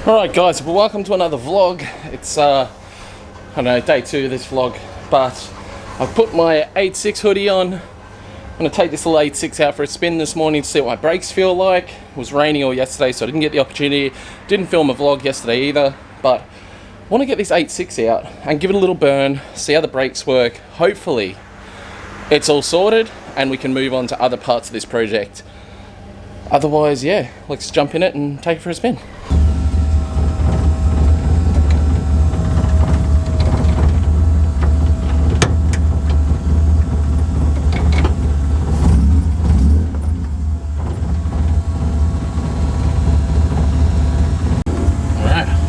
Alright guys, well, welcome to another vlog. It's I don't know, day 2 of this vlog, but I've put my 8.6 hoodie on. I'm going to take this little 8.6 out for a spin this morning to see what my brakes feel like. It was raining all yesterday, so I didn't get the opportunity. Didn't film a vlog yesterday either, but I want to get this 8.6 out and give it a little burn, see how the brakes work. Hopefully it's all sorted and we can move on to other parts of this project. Otherwise, yeah, let's jump in it and take it for a spin.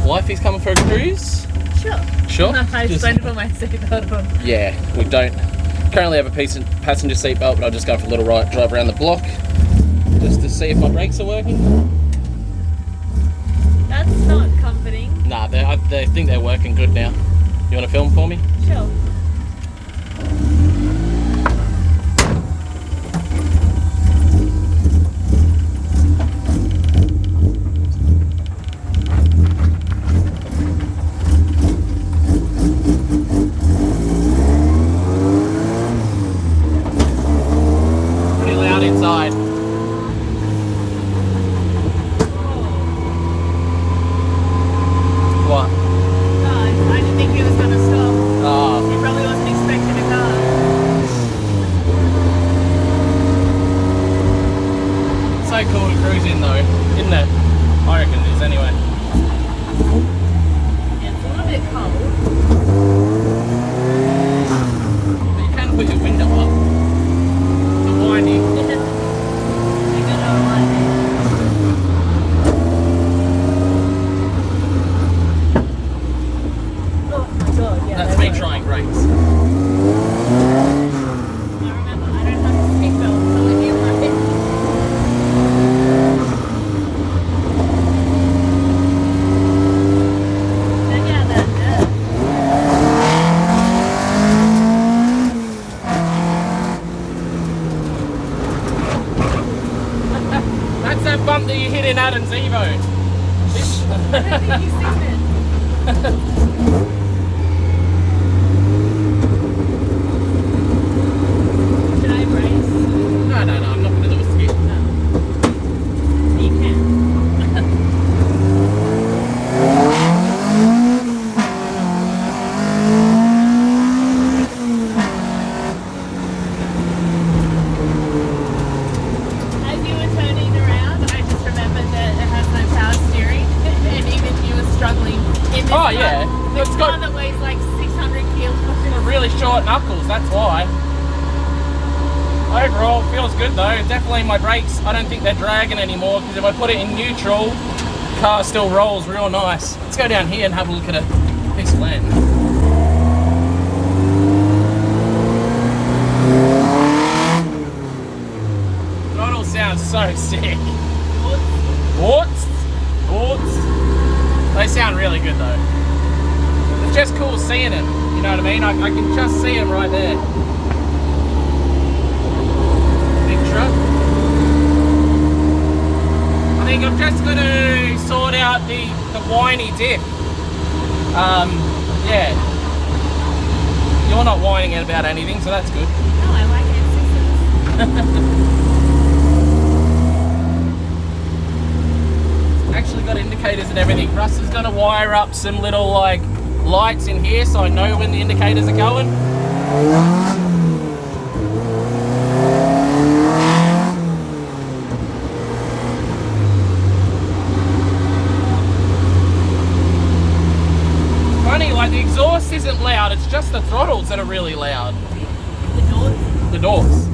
Wifey's coming for a cruise? Sure. Sure? I just don't put my seatbelt on. Yeah, we don't currently have a passenger seatbelt, but I'll just go for a little drive around the block just to see if my brakes are working. That's not comforting. Nah, they think they're working good now. You want to film for me? Sure. Inside. What? I didn't think he was going to stop. Oh. He probably wasn't expecting a car. So cool to cruise in though, isn't it? I reckon it is anyway. It's a little bit cold. But you can put your window up. The windy. That's me trying brakes. I remember, I don't have a seatbelt, so leave me alone. Check out that dirt. That's that bump that you hit in Adam's Evo. I don't think you've seen it. No, I'm not going to do a skip. No. You can. As you were turning around, I just remembered that it has no power steering, and even you were struggling in this car. Yeah. The It's car got that weighs like 600 kilos. really short knuckles, that's why. Overall, it feels good though. Definitely my brakes, I don't think they're dragging anymore, because if I put it in neutral, the car still rolls real nice. Let's go down here and have a look at a piece of land. Throttle sounds so sick. What? They sound really good though. It's just cool seeing it, you know what I mean? I can just see them right there. I think I'm just going to sort out the whiny diff. Yeah. You're not whining it about anything, so that's good. No, I like it. Actually got indicators and everything. Russ is going to wire up some little like lights in here so I know when the indicators are going. Like the exhaust isn't loud, it's just the throttles that are really loud. The doors? The doors.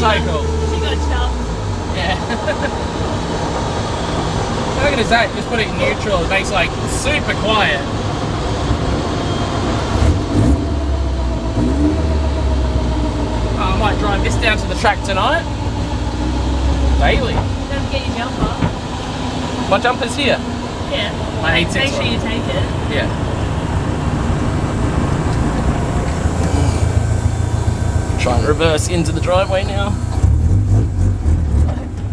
So cool. She got chuffed. Yeah. How good is that? Just put it in neutral, it makes like super quiet. this down to the track tonight. Daily. Don't get your jumper. My jumper's here. Yeah. My 8.6 Make sure you take it. Yeah. Try and reverse into the driveway now.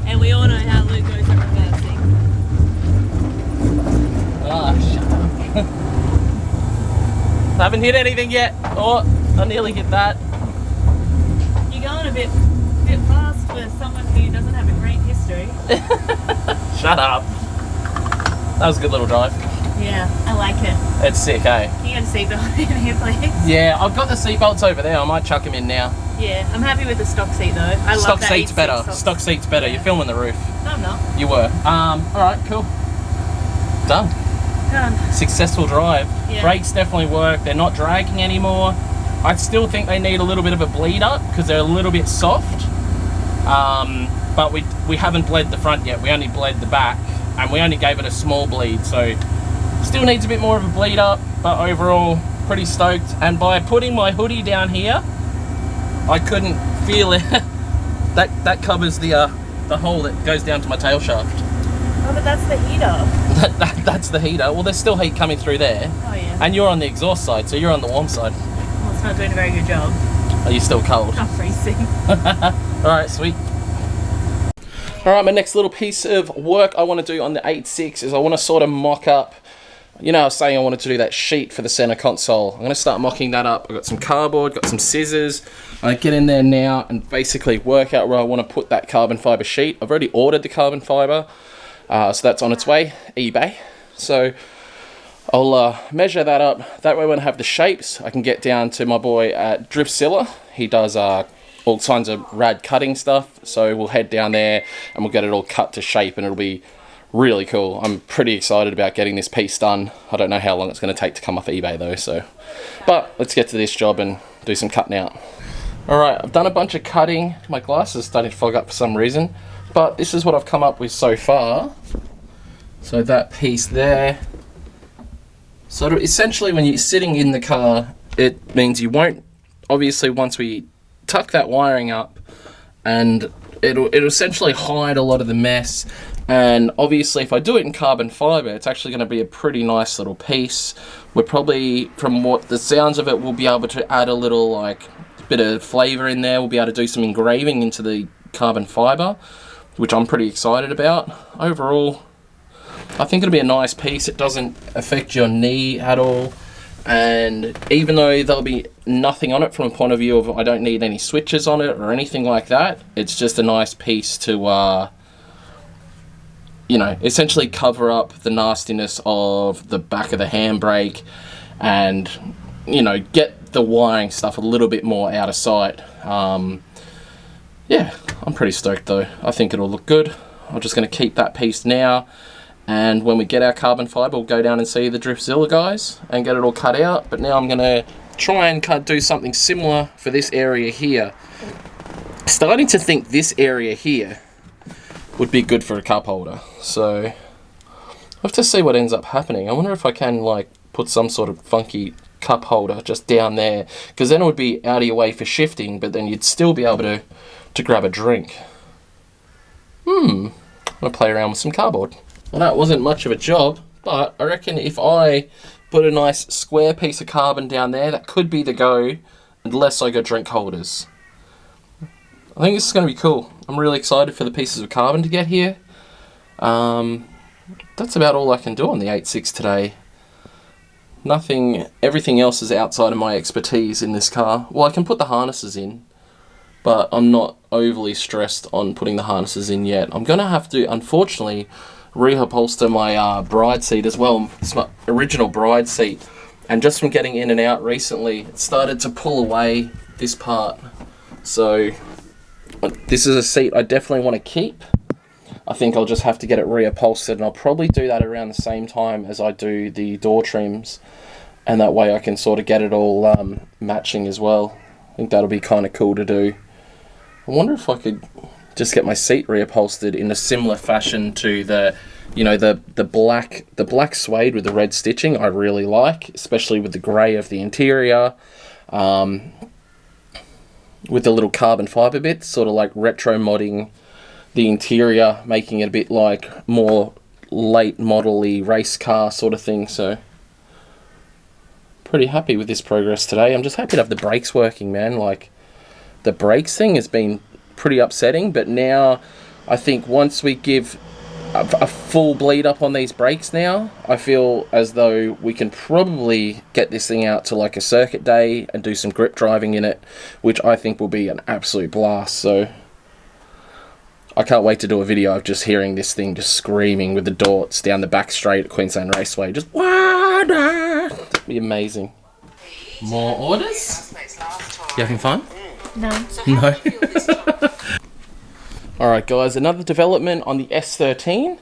And we all know how Luke goes at reversing. Ah, shut up. I haven't hit anything yet. Oh, I nearly hit that. You're going a bit fast for someone who doesn't have a great history. Shut up. That was a good little drive. Yeah, I like it. It's sick, eh? Can you get a seatbelt in here, please? Yeah, I've got the seatbelts over there. I might chuck them in now. Yeah, I'm happy with the stock seat though. I love Stock that seat's 8.6 better. Stock seat's better. Yeah. You're filming the roof. No, I'm not. You were. Alright, cool. Done. Done. Successful drive. Yeah. Brakes definitely work. They're not dragging anymore. I still think they need a little bit of a bleed up because they're a little bit soft. But we haven't bled the front yet. We only bled the back, and we only gave it a small bleed, so still needs a bit more of a bleed up, but overall pretty stoked. And by putting my hoodie down here, I couldn't feel it. that covers the hole that goes down to my tail shaft. Oh, but that's the heater. That's the heater. Well, there's still heat coming through there. Oh yeah. And you're on the exhaust side, so you're on the warm side. Well, it's not doing a very good job. Are you still cold? I'm freezing. Alright, sweet. Alright, my next little piece of work I want to do on the 8.6 is I want to sort of mock up. You know, I was saying I wanted to do that sheet for the center console. I'm going to start mocking that up. I've got some cardboard, got some scissors. I get in there now and basically work out where I want to put that carbon fiber sheet. I've already ordered the carbon fiber, so that's on its way, eBay. So I'll measure that up. That way when I have the shapes, I can get down to my boy at Driftzilla. He does all kinds of rad cutting stuff. So we'll head down there and we'll get it all cut to shape, and it'll be really cool. I'm pretty excited about getting this piece done. I don't know how long it's going to take to come off eBay though, so. But let's get to this job and do some cutting out. Alright, I've done a bunch of cutting. My glasses are starting to fog up for some reason. But this is what I've come up with so far. So that piece there. So essentially when you're sitting in the car, it means you won't, obviously once we tuck that wiring up, and it'll essentially hide a lot of the mess. And obviously if I do it in carbon fiber, it's actually going to be a pretty nice little piece. We're probably, from what the sounds of it, we'll be able to add a little like bit of flavor in there. We'll be able to do some engraving into the carbon fiber, which I'm pretty excited about. Overall, I think it'll be a nice piece. It doesn't affect your knee at all. And even though there'll be nothing on it from a point of view of I don't need any switches on it or anything like that, it's just a nice piece to you know, essentially cover up the nastiness of the back of the handbrake and, you know, get the wiring stuff a little bit more out of sight. Yeah, I'm pretty stoked though. I think it'll look good. I'm just going to keep that piece now, and when we get our carbon fiber, we'll go down and see the Driftzilla guys and get it all cut out. But now I'm going to try and do something similar for this area here. Starting to think this area here would be good for a cup holder, so I'll have to see what ends up happening. I wonder if I can like put some sort of funky cup holder just down there, because then it would be out of your way for shifting, but then you'd still be able to grab a drink. I'm gonna play around with some cardboard. Well, that wasn't much of a job, but I reckon if I put a nice square piece of carbon down there, that could be the go, unless I got drink holders. I think this is going to be cool. I'm really excited for the pieces of carbon to get here. That's about all I can do on the 8.6 today. Everything else is outside of my expertise in this car. Well, I can put the harnesses in, but I'm not overly stressed on putting the harnesses in yet. I'm going to have to, unfortunately, reupholster my bride seat as well. It's my original bride seat. And just from getting in and out recently, it started to pull away this part. So this is a seat I definitely want to keep. I think I'll just have to get it reupholstered, and I'll probably do that around the same time as I do the door trims, and that way I can sort of get it all matching as well. I think that'll be kind of cool to do. I wonder if I could just get my seat reupholstered in a similar fashion to the, you know, the black suede with the red stitching. I really like, especially with the grey of the interior. with the little carbon fibre bits, sort of like retro modding the interior, making it a bit like more late model-y race car sort of thing. So pretty happy with this progress today. I'm just happy to have the brakes working, man. Like, the brakes thing has been pretty upsetting, but now I think once we give a full bleed up on these brakes now, I feel as though we can probably get this thing out to like a circuit day and do some grip driving in it, which I think will be an absolute blast. So I can't wait to do a video of just hearing this thing just screaming with the dorts down the back straight at Queensland Raceway. Just that'd be amazing. More orders? You having fun? No. No. Alright guys, another development on the S13.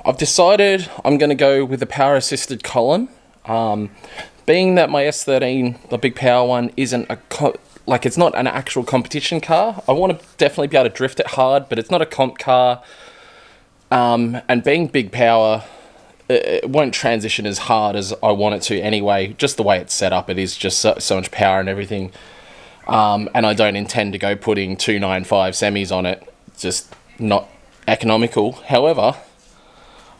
I've decided I'm going to go with the power assisted column. Being that my S13, the big power one, isn't it's not an actual competition car. I want to definitely be able to drift it hard, but it's not a comp car. And being big power, it won't transition as hard as I want it to anyway. Just the way it's set up, it is just so much power and everything. And I don't intend to go putting 295 semis on it. It's just not economical. However,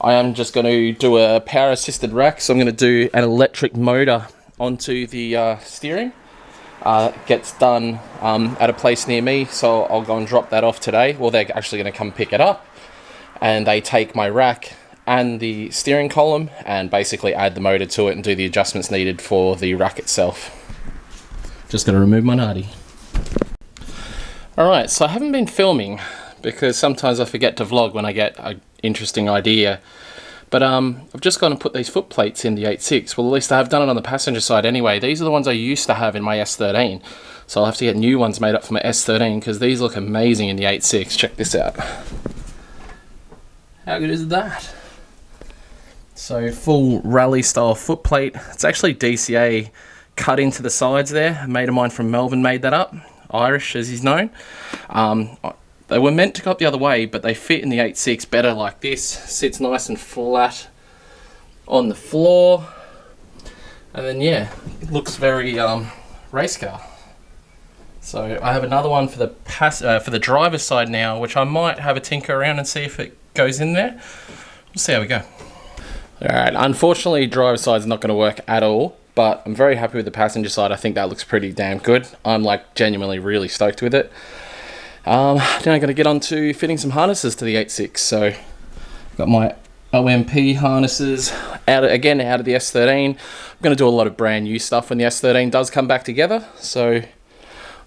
I am just going to do a power assisted rack, so I'm going to do an electric motor onto the steering. Gets done at a place near me, so I'll go and drop that off today. Well, they're actually going to come pick it up, and they take my rack and the steering column and basically add the motor to it and do the adjustments needed for the rack itself. Just got to remove my nutty. Alright, so I haven't been filming because sometimes I forget to vlog when I get an interesting idea. But I've just gone and put these foot plates in the 8.6. Well, at least I have done it on the passenger side anyway. These are the ones I used to have in my S13. So I'll have to get new ones made up for my S13 because these look amazing in the 8.6. Check this out. How good is that? So full rally style foot plate. It's actually DCA cut into the sides there. A mate of mine from Melbourne made that up. Irish as he's known. They were meant to go up the other way, but they fit in the 8.6 better like this. Sits nice and flat on the floor. And then yeah, it looks very race car. So I have another one for the driver's side now, which I might have a tinker around and see if it goes in there. We'll see how we go. Alright, unfortunately driver's side is not going to work at all, but I'm very happy with the passenger side. I think that looks pretty damn good. I'm like genuinely really stoked with it. Now I'm going to get on to fitting some harnesses to the 8.6. So got my OMP harnesses out of the S13. I'm going to do a lot of brand new stuff when the S13 does come back together. So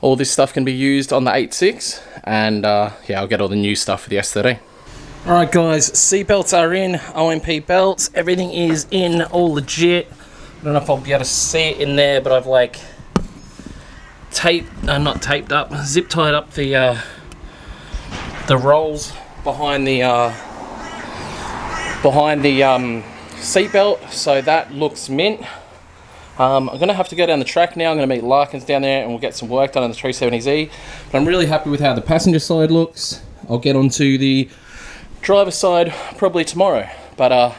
all this stuff can be used on the 8.6, and yeah, I'll get all the new stuff for the S13. Alright guys, seat belts are in, OMP belts, everything is in, all legit. I don't know if I'll be able to see it in there, but I've like zip tied up the rolls behind the seat belt, so that looks mint. I'm gonna have to go down the track now. I'm gonna meet Larkins down there and we'll get some work done on the 370Z. But I'm really happy with how the passenger side looks. I'll get onto the driver's side probably tomorrow. But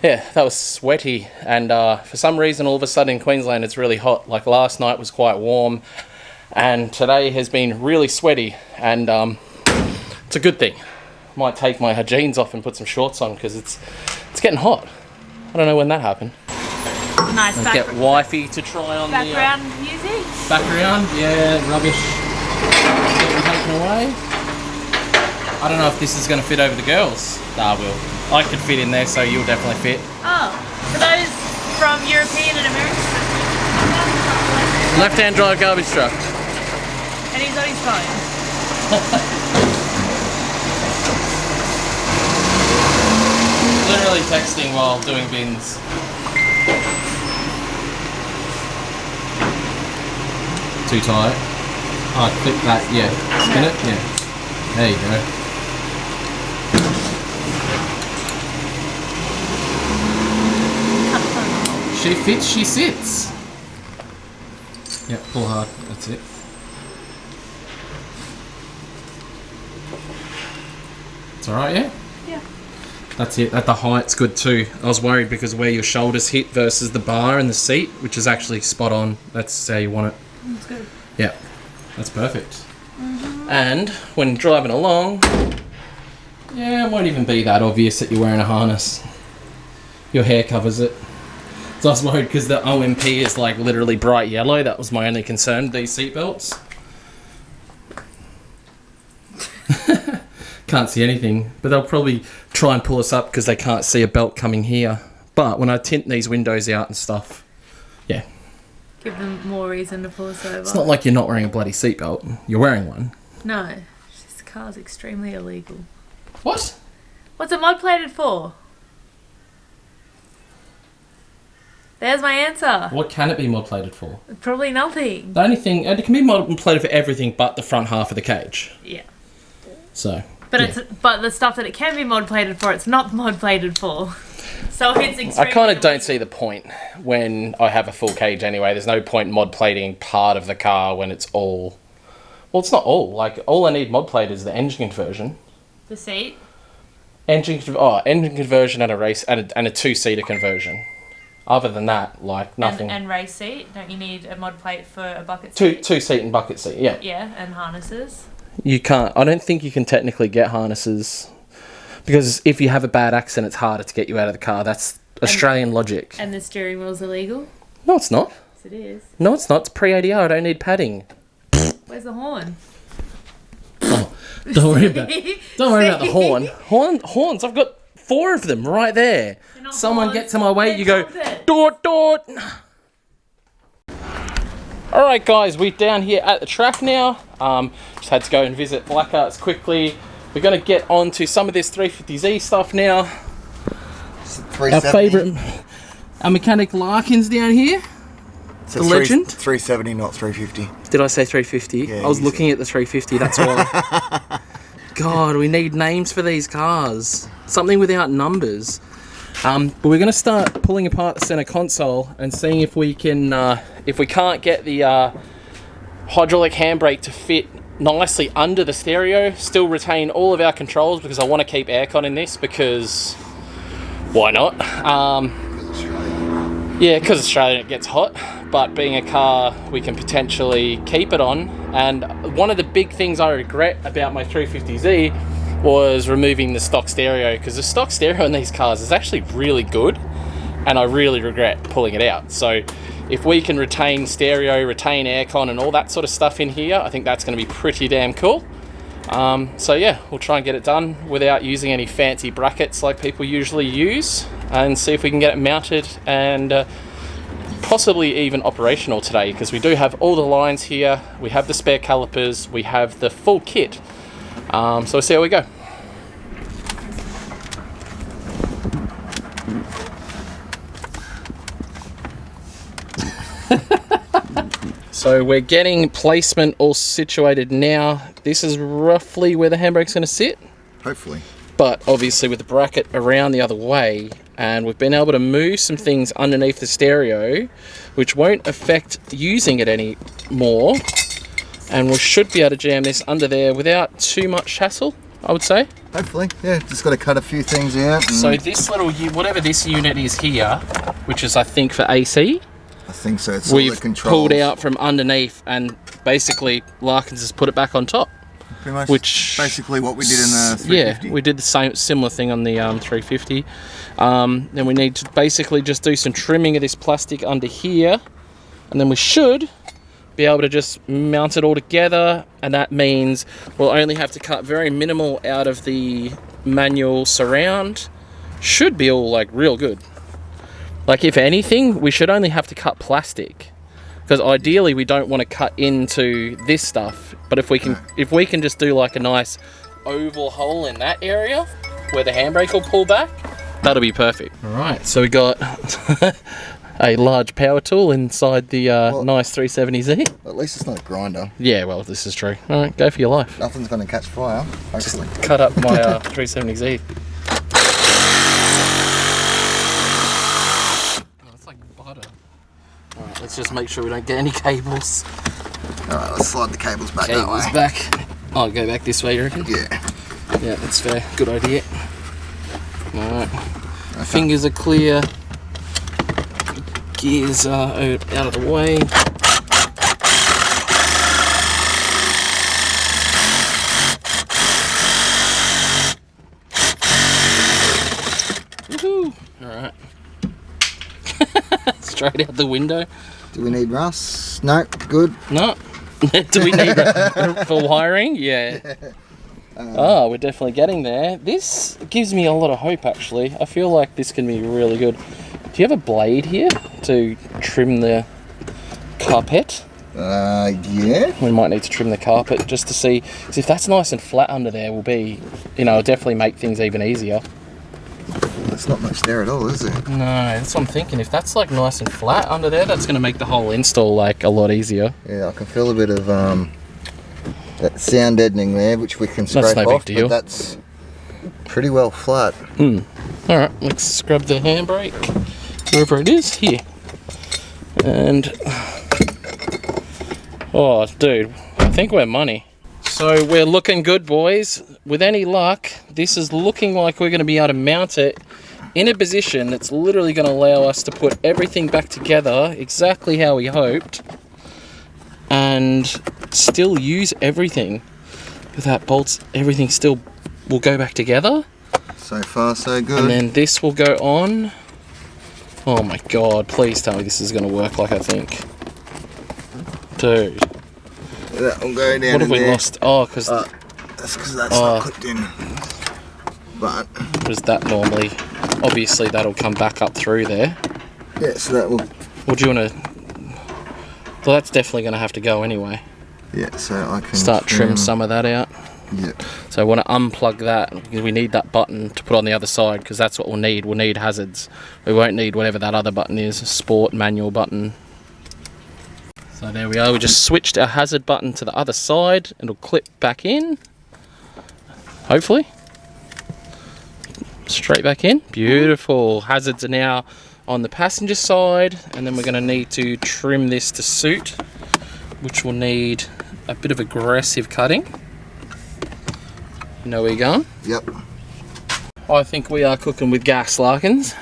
yeah, that was sweaty, and for some reason all of a sudden in Queensland it's really hot. Like last night was quite warm, and today has been really sweaty, and it's a good thing. Might take my jeans off and put some shorts on because it's getting hot. I don't know when that happened. Nice I'll get wifey to try on background music. Background, yeah, rubbish getting taken away. I don't know if this is going to fit over the girls. Nah, will. I could fit in there, so you'll definitely fit. Oh, for those from European and American countries. Left-hand drive garbage truck. And he's on his phone. Literally texting while doing bins. Too tight. Oh, click that, yeah. Spin it, yeah. There you go. She fits, she sits. Yep, pull hard, that's it. It's alright, yeah? Yeah. That's it, the height's good too. I was worried because of where your shoulders hit versus the bar and the seat, which is actually spot on. That's how you want it. That's good. Yeah. That's perfect. And when driving along, yeah, it won't even be that obvious that you're wearing a harness. Your hair covers it. So I was worried because the OMP is like literally bright yellow. That was my only concern with these seatbelts. Can't see anything, but they'll probably try and pull us up because they can't see a belt coming here. But when I tint these windows out and stuff, yeah. Give them more reason to pull us over. It's not like you're not wearing a bloody seatbelt. You're wearing one. No. This car's extremely illegal. What? What's it mod plated for? There's my answer. What can it be mod plated for? Probably nothing. The only thing, and it can be mod plated for everything but the front half of the cage. Yeah. So. But yeah. but the stuff that it can be mod plated for, it's not mod plated for. So it's extremely I kind of don't see the point when I have a full cage anyway. There's no point mod plating part of the car when it's all. Well, it's not all. Like all I need mod plate is the engine conversion. The seat. Engine conversion and a race and a 2-seater conversion. Other than that, like nothing. And race seat. Don't you need a mod plate for a bucket seat? Two-seat and bucket seat. Yeah. Yeah, and harnesses. You can't. I don't think you can technically get harnesses because if you have a bad accident, it's harder to get you out of the car. That's Australian logic. And the steering wheel's illegal? No, it's not. Yes, it is. No, it's not. It's pre-ADR. I don't need padding. Where's the horn? Oh, don't worry about the horn. Horns. I've got 4 of them right there. Someone horns. gets in my way. They're You go, trumpets. dort. All right, guys, we're down here at the track now. Just had to go and visit Black Arts quickly. We're going to get on to some of this 350Z stuff now. Our favourite, our mechanic Larkins down here. It's the legend. 370, not 350. Did I say 350? Yeah, I was looking at the 350, that's why. God, we need names for these cars. Something without numbers. But we're going to start pulling apart the center console and seeing if we can, if we can't get the hydraulic handbrake to fit nicely under the stereo, still retain all of our controls because I want to keep aircon in this because why not? Yeah, because Australia it gets hot, but being a car we can potentially keep it on. And one of the big things I regret about my 350Z was removing the stock stereo because the stock stereo in these cars is actually really good and I really regret pulling it out. So if we can retain stereo, retain aircon and all that sort of stuff in here, I think that's going to be pretty damn cool. So yeah, we'll try and get it done without using any fancy brackets like people usually use and see if we can get it mounted and possibly even operational today because we do have all the lines here, we have the spare calipers, we have the full kit. So we'll see how we go. So we're getting placement all situated now. This is roughly where the handbrake's going to sit. Hopefully. But obviously with the bracket around the other way, and we've been able to move some things underneath the stereo, which won't affect using it anymore. And we should be able to jam this under there without too much hassle, I would say. Hopefully, yeah. Just got to cut a few things out. So this little, whatever this unit is here, which is I think for AC, I think so. It's all the we've controls. pulled out from underneath and basically Larkins has put it back on top. Pretty much Which basically what we did in the 350. Yeah, we did the similar thing on the 350. Then we need to basically just do some trimming of this plastic under here, and then we should be able to just mount it all together, and that means we'll only have to cut very minimal out of the manual surround. Should be all like real good. Like if anything, we should only have to cut plastic. Because ideally we don't want to cut into this stuff, but if we can just do like a nice oval hole in that area where the handbrake will pull back, that'll be perfect. All right, so we got a large power tool inside the nice 370Z. At least it's not a grinder. Yeah, well, this is true. All right, go for your life. Nothing's going to catch fire. Hopefully. Just cut up my 370Z. Oh, it's like butter. All right, let's just make sure we don't get any cables. Alright, let's slide the cables back that way. Cables back. Oh, go back this way, you reckon? Yeah. Yeah, that's fair. Good idea. Alright. Okay. Fingers are clear. Gears are out of the way. straight out the window. Do we need Russ? No, good. No. Do we need for wiring? Yeah. Oh, we're definitely getting there. This gives me a lot of hope, actually. I feel like this can be really good. Do you have a blade here to trim the carpet? Yeah. We might need to trim the carpet just to see. Because if that's nice and flat under there, will be, it'll definitely make things even easier. There's not much there at all, is there? No, that's what I'm thinking. If that's like nice and flat under there, that's going to make the whole install like a lot easier. Yeah, I can feel a bit of that sound deadening there, which we can scrape That's no off, big deal. but that's pretty well flat. Alright, let's scrub the handbrake, wherever it is, here. And, oh dude, I think we're money. So we're looking good, boys. With any luck, this is looking like we're going to be able to mount it in a position that's literally going to allow us to put everything back together exactly how we hoped and still use everything. Without bolts, everything still will go back together. So far, so good. And then this will go on. Oh my god, please tell me this is going to work like I think. Dude. That will go down. What have we there. lost? Oh, because that's because that's not clipped in. But does that normally? Obviously, that'll come back up through there. yeah, so that will. What do you want to? Well, that's definitely going to have to go anyway. Yeah, so I can Start trim some of that out. Yeah. So I want to unplug that because we need that button to put on the other side because that's what we'll need. We'll need hazards. We won't need whatever that other button is, sport manual button. So there we are. We just switched our hazard button to the other side and it'll clip back in. Hopefully. Straight back in. Beautiful. Hazards are now on the passenger side, and then we're going to need to trim this to suit, which will need a bit of aggressive cutting. You know where you're going? Yep. I think we are cooking with gas, Larkins.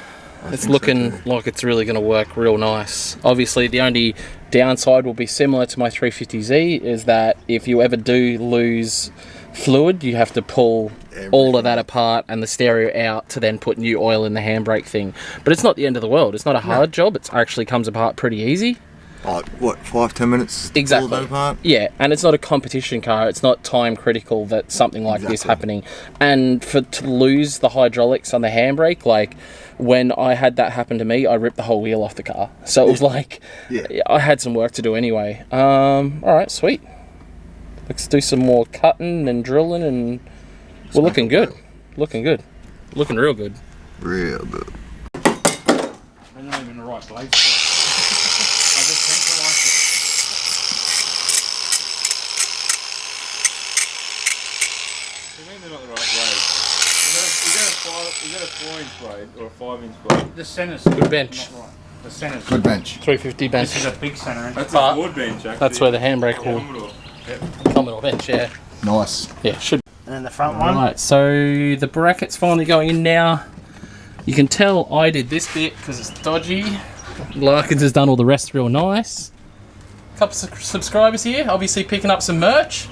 It's looking like it's really going to work real nice. Obviously, the only downside will be similar to my 350Z, is that if you ever do lose fluid, you have to pull all of that apart and the stereo out to then put new oil in the handbrake thing. But it's not the end of the world. It's not a hard job. It actually comes apart pretty easy. Like what, 5-10 minutes? Exactly. Pull that apart? Yeah, and it's not a competition car. It's not time critical that something like this happening. And to lose the hydraulics on the handbrake, like when I had that happen to me, I ripped the whole wheel off the car. So it was like, I had some work to do anyway. All right, sweet. Let's do some more cutting and drilling, and we're looking good. Looking good. Looking real good. Real good. I'm not even the right blade for it. I just centralised it. What do you mean they're not the right blade? You got a 4-inch blade or a 5-inch blade? The centre's Good bench. not right. The centre's Good bench. 350 bench. This is a big centre. That's But a board bench, actually. That's where the handbrake will come little bench, yeah. Nice. Yeah, should. And then the front one. Right, so the bracket's finally going in now. You can tell I did this bit because it's dodgy. Larkins has done all the rest real nice. Couple of subscribers here, obviously picking up some merch.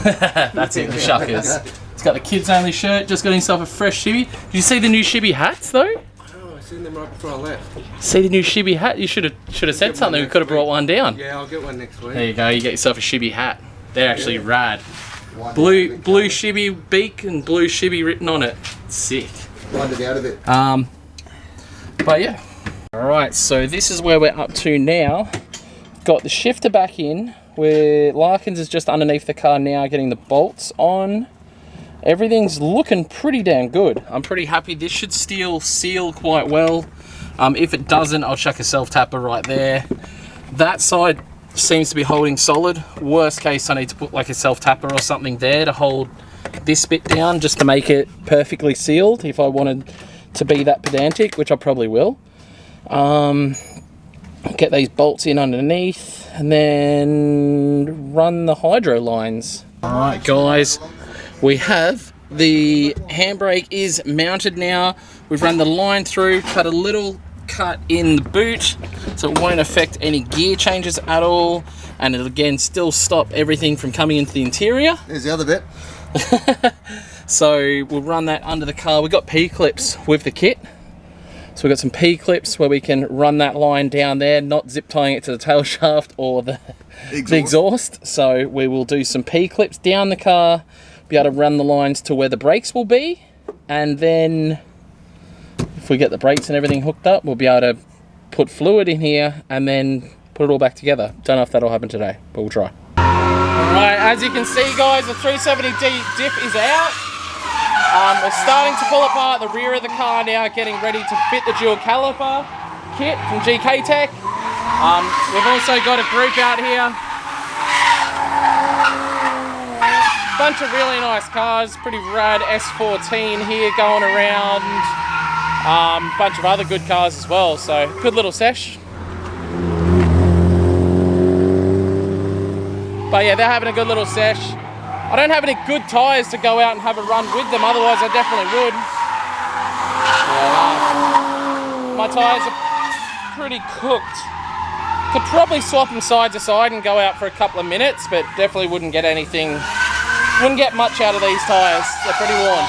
That's it, the shuckers. It's got the kids only shirt, just got himself a fresh shibby. Did you see the new shibby hats though? Oh, I seen them right before I left. See the new shibby hat? You should have said something, we could have brought one down. Yeah, I'll get one next week. There you go, you get yourself a shibby hat. They're actually rad. Blue shibby beak and blue shibby written on it. Sick. Blinded out of it. But yeah. Alright, so this is where we're up to now. Got the shifter back in, where Larkins is just underneath the car now getting the bolts on. Everything's looking pretty damn good. I'm pretty happy. This should still seal quite well. If it doesn't, I'll chuck a self-tapper right there. That side seems to be holding solid. Worst case, I need to put like a self-tapper or something there to hold this bit down just to make it perfectly sealed if I wanted to be that pedantic, which I probably will. Get these bolts in underneath and then run the hydro lines. Alright guys, we have the handbrake is mounted now. We've run the line through, cut a little cut in the boot so it won't affect any gear changes at all, and it'll again still stop everything from coming into the interior. There's the other bit. So we'll run that under the car. We've got P-clips with the kit, So we've got some P-clips where we can run that line down there, not zip tying it to the tail shaft or the exhaust. So we will do some P-clips down the car, be able to run the lines to where the brakes will be, and then if we get the brakes and everything hooked up, we'll be able to put fluid in here and then put it all back together. Don't know if that'll happen today, but we'll try. Alright, as you can see guys, the 370D diff is out. We're starting to pull apart the rear of the car now, getting ready to fit the dual caliper kit from GK Tech. We've also got a group out here. Bunch of really nice cars, pretty rad S14 here going around. Bunch of other good cars as well, so good little sesh. But yeah, they're having a good little sesh. I don't have any good tyres to go out and have a run with them, otherwise I definitely would. My tyres are pretty cooked. Could probably swap them side to side and go out for a couple of minutes, but definitely wouldn't get anything, wouldn't get much out of these tyres. They're pretty worn.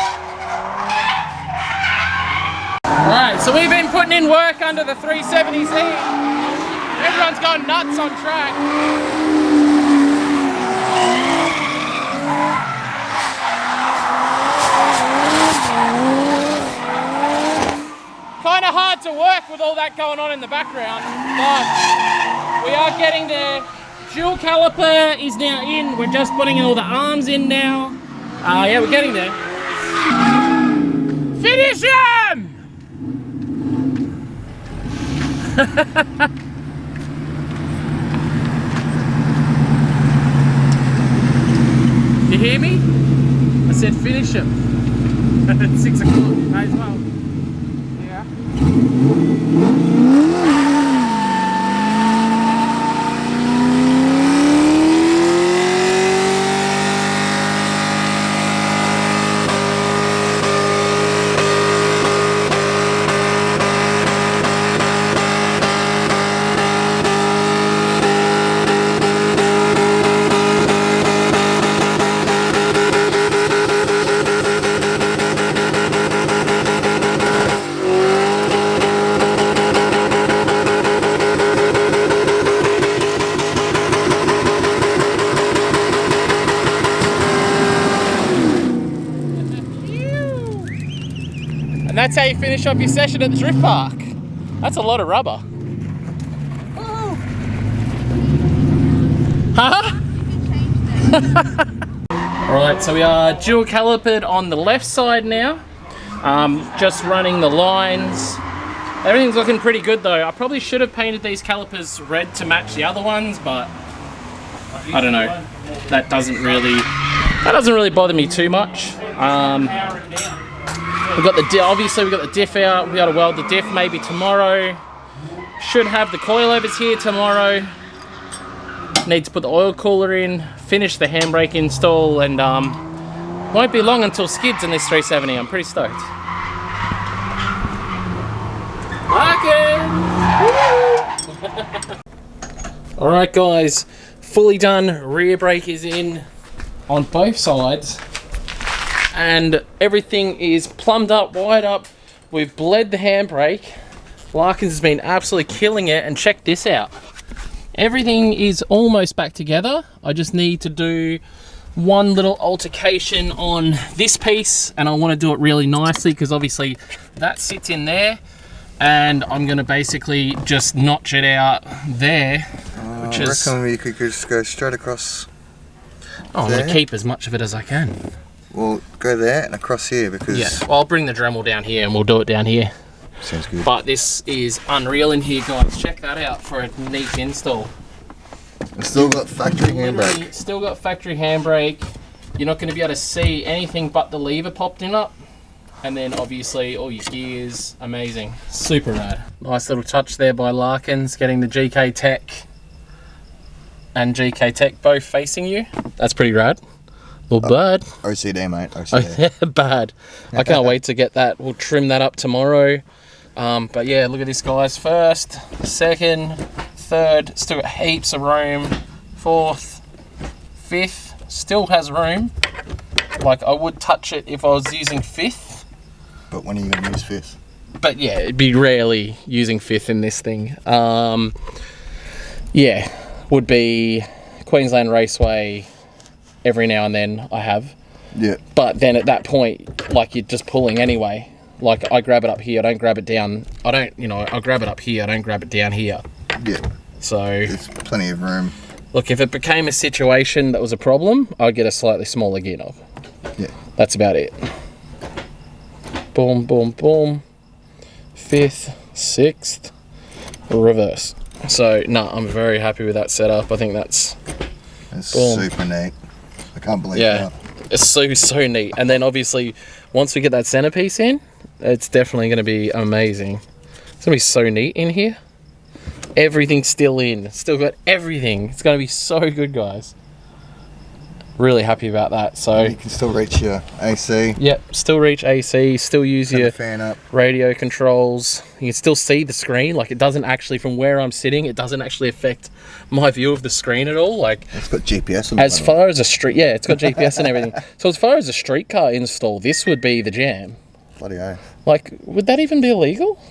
Alright, so we've been putting in work under the 370s here. Everyone's going nuts on track. Kind of hard to work with all that going on in the background, but we are getting there. Dual caliper is now in. We're just putting all the arms in now. Yeah, we're getting there. Finish him! You hear me? I said finish him. At 6 o'clock, may as well. Yeah. And that's how you finish off your session at the drift park. That's a lot of rubber. Huh? Alright, so we are dual calipered on the left side now. Just running the lines. Everything's looking pretty good though. I probably should have painted these calipers red to match the other ones, but I don't know. That doesn't really bother me too much. We've got the obviously we've got the diff out. We got to weld the diff maybe tomorrow. Should have the coilovers here tomorrow. Need to put the oil cooler in, finish the handbrake install, and won't be long until skids in this 370. I'm pretty stoked. All right, guys, fully done. Rear brake is in on both sides, and everything is plumbed up, wired up. We've bled the handbrake. Larkins has been absolutely killing it, and check this out. Everything is almost back together. I just need to do one little altercation on this piece, and I want to do it really nicely because obviously that sits in there, and I'm going to basically just notch it out there. Which is, I reckon we could just go straight across. Oh, I'm going to keep as much of it as I can. We'll go there and across here because... Yeah, well, I'll bring the Dremel down here and we'll do it down here. Sounds good. But this is unreal in here, guys. Check that out for a neat install. It's still got factory handbrake. Still got factory handbrake. You're not going to be able to see anything but the lever popped in up. And then obviously all your gears. Amazing. Super rad. Nice little touch there by Larkins, getting the GK Tech and GK Tech both facing you. That's pretty rad. Well, bad. OCD, mate. OCD. Oh, bad. I can't wait to get that. We'll trim that up tomorrow. But yeah, look at this, guys. First, second, third, still got heaps of room. Fourth, fifth, still has room. Like, I would touch it if I was using fifth. But when are you going to use fifth? but yeah, it'd be rarely using fifth in this thing. Yeah, would be Queensland Raceway every now and then I have. Yeah. But then at that point, like, you're just pulling anyway. Like, I grab it up here, I don't grab it down. I grab it up here, I don't grab it down here. Yeah. So There's plenty of room. look, if it became a situation that was a problem, I'd get a slightly smaller gear knob. Yeah. That's about it. Boom, boom, boom. Fifth, sixth, reverse. So, no, I'm very happy with that setup. I think that's boom. Super neat. I can't believe that. It's so neat. And then obviously, once we get that centerpiece in, it's definitely going to be amazing. It's going to be so neat in here. Everything's still in. Still got everything. It's going to be so good, guys. Really happy about that. So You can still reach your AC. yep, still reach AC, still use Turn your the fan up. radio controls. You can still see the screen. Like, it doesn't actually, from where I'm sitting, it doesn't actually affect my view of the screen at all. Like, It's got GPS on it. as far as a street, yeah, it's got GPS and everything. So as far as a streetcar install, this would be the jam. Bloody oath. Like, would that even be illegal?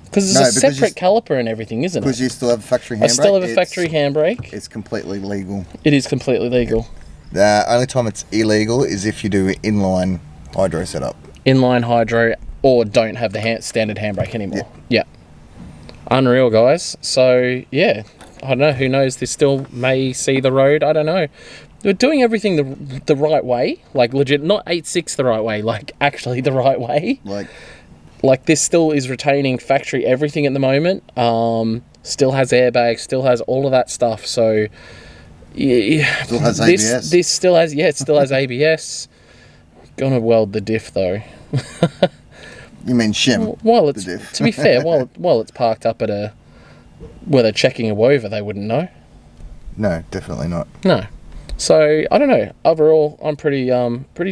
Because No, it's a because separate caliper and everything, isn't Because it? you still have a factory handbrake. I still have a factory handbrake. It's completely legal. It is completely legal. The only time it's illegal is if you do inline hydro setup. Inline hydro, or don't have the standard handbrake anymore. Yeah. Unreal, guys. So, yeah. I don't know. Who knows? This still may see the road. I don't know. We're doing everything the right way. Like, legit. Not 8.6 the right way. Like, actually the right way. Like, this still is retaining factory everything at the moment. Still has airbags. Still has all of that stuff. So... yeah, Still has ABS. This still has, yeah, it still has ABS. Gonna weld the diff though. You mean shim? While it's, the diff. to be fair, while it's parked up at where they're checking a wover, they wouldn't know. No, definitely not. No. So I don't know. Overall, I'm pretty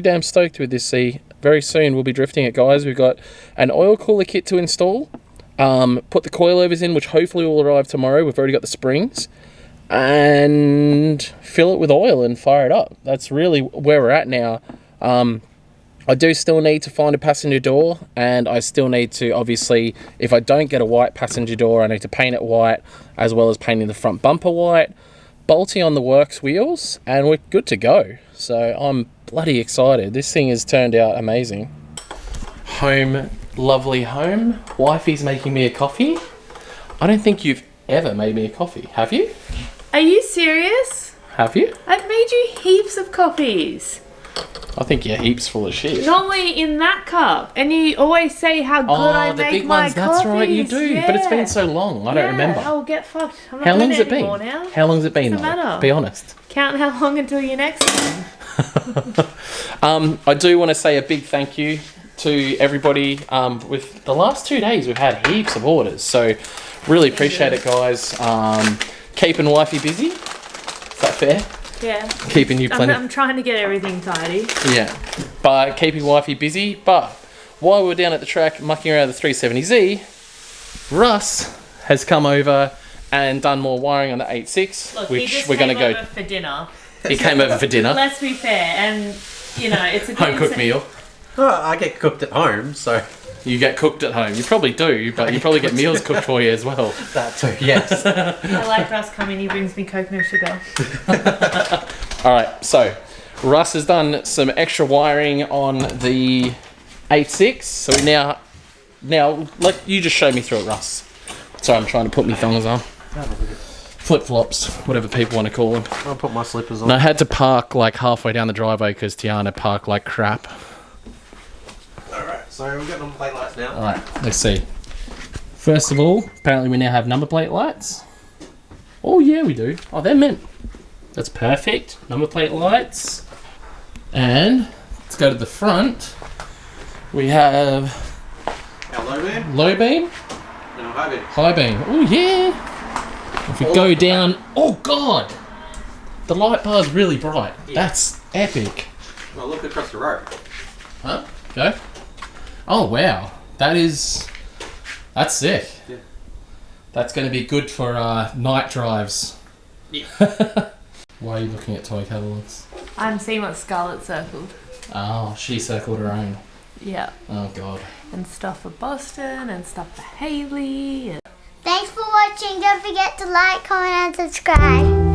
damn stoked with this C. Very soon we'll be drifting it, guys. We've got an oil cooler kit to install. Put the coilovers in, which hopefully will arrive tomorrow. We've already got the springs. And fill it with oil and fire it up. That's really where we're at now. I do still need to find a passenger door, and I still need to, obviously, if I don't get a white passenger door, I need to paint it white, as well as painting the front bumper white, bolting on the works wheels, and we're good to go. So I'm bloody excited. This thing has turned out amazing. Home, lovely home. Wifey's making me a coffee. I don't think you've ever made me a coffee, have you? Are you serious? Have you? I've made you heaps of coffees. I think you're heaps full of shit. Normally in that cup. And you always say how good I the make big my ones, coffees. that's right, you do. Yeah. But it's been so long, I don't remember. Oh, get fucked. I'm not How doing long's it anymore been? now. How long's it been, Doesn't though? matter. Be honest. Count how long until your next one. I do want to say a big thank you to everybody. With the last 2 days, we've had heaps of orders. So really appreciate it, guys. Keeping wifey busy. Is that fair? Yeah. Keeping you plenty. I'm trying to get everything tidy. Yeah, but keeping wifey busy. But while we were down at the track mucking around the 370Z, Russ has come over and done more wiring on the 8.6, Look, he which just we're going to came go. over for dinner. He came over for dinner. Let's be fair, and you know it's a Home cooked meal. Oh, I get cooked at home, so You get cooked at home. You probably do, but you probably get meals cooked for you as well. that too. Yes. I like Russ coming. He brings me coconut sugar. All right, so Russ has done some extra wiring on the 8.6. So we now let you just show me through it, Russ. Sorry, I'm trying to put my thongs on. Flip-flops, whatever people want to call them. I'll put my slippers on. And I had to park like halfway down the driveway because Tiana parked like crap. Alright, so we're getting on plate lights now. All right, let's see. First of all, apparently we now have number plate lights. Oh yeah, we do. Oh, they're mint. That's perfect. Number plate lights. And let's go to the front. We have Our low beam low beam, and our high beam. high beam. Oh yeah. If we go down, oh god, the light bar's really bright. Yeah. That's epic. Well, look across the road. Huh? Go. Oh wow, that's sick. Yeah. That's going to be good for night drives. Yeah. Why are you looking at toy catalogs? I'm seeing what Scarlett circled. Oh, she circled her own. Yeah. Oh God. And stuff for Boston and stuff for Haley. Thanks for watching. Don't forget to like, comment and subscribe.